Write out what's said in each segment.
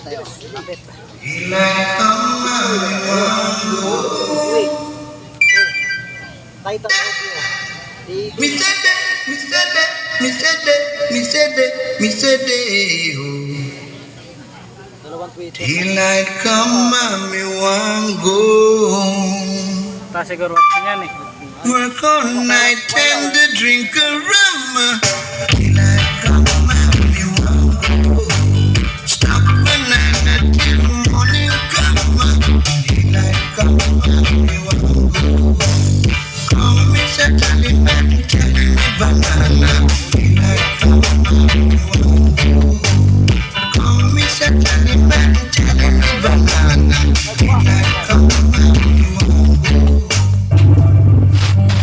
tayo. Lapit. Kahit ang audio. Me said it, me said it, me said it, me said it, me said it, oh. Dalawang Twitter. Daylight come and me want go home. Ta siguro yan eh. Work all night and the drink a rum. Daylight come and me want go home. Stop the night until morning come. Daylight come and me want go home. Call me Saturday night, tell me banana. Daylight come and me want go home. Call me Saturday night, tell me banana. Daylight come and me want go home.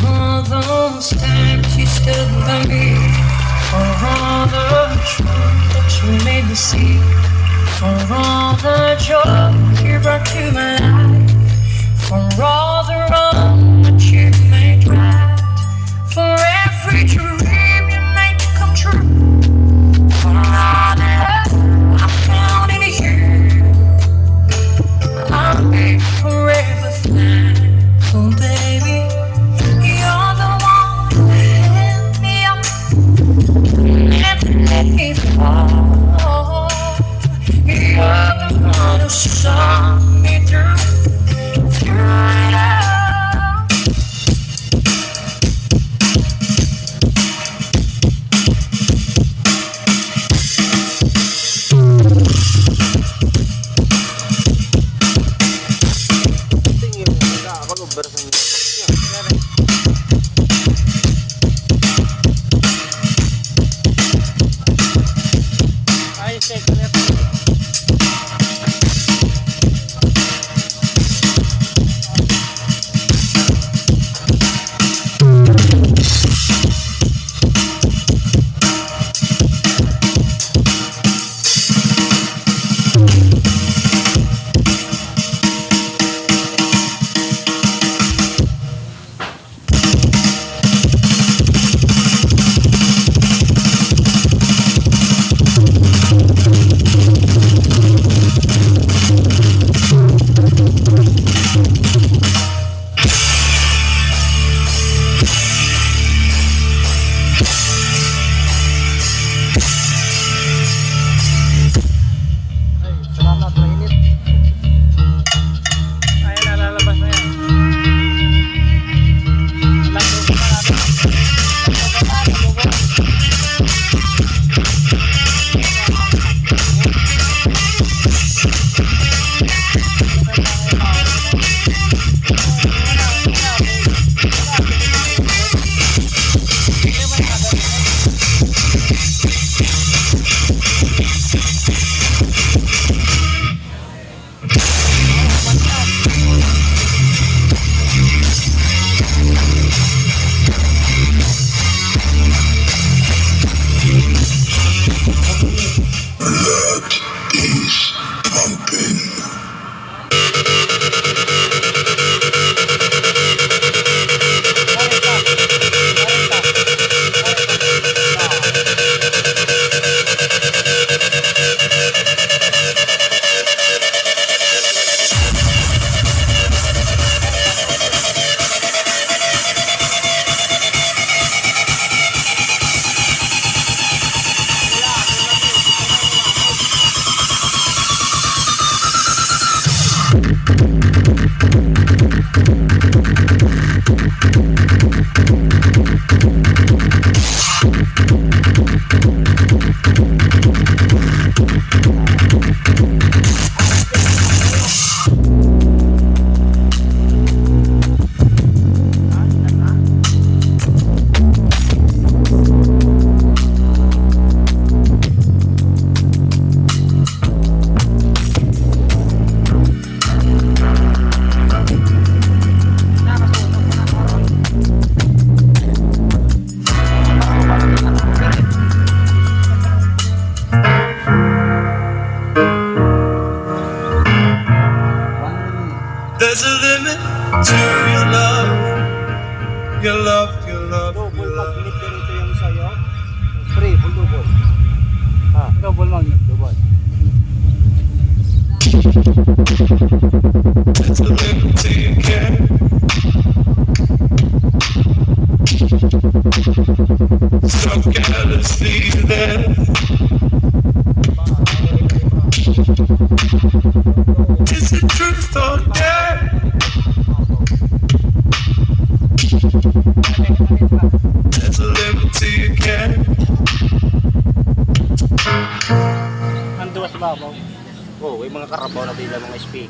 All those times you stood by me, for all the truth that you made me see, for all the joy you brought to my life, for all the wrong that you made right, for every dream you made come true, for all the love I found in you, I'll be forever thankful, baby. You're the one who held me up, never let me fall. You're the one who saw me through it all. Tingin mo na ako no version niya. Ay, check ulit. Ay, salamat, mainit. Ay, nalalabas na yan. Alam ko pa natin. There's a limit to your love, your love, your love, Double your love. mag-init ganito yung sa'yo. Pre, full double. Ha, Double magnet. double. That's a liberty you can. So carelessly there. Is it truth or dare? That's a liberty you can. Ando sa babaw. Oh, may mga karabaw na bila mga speak.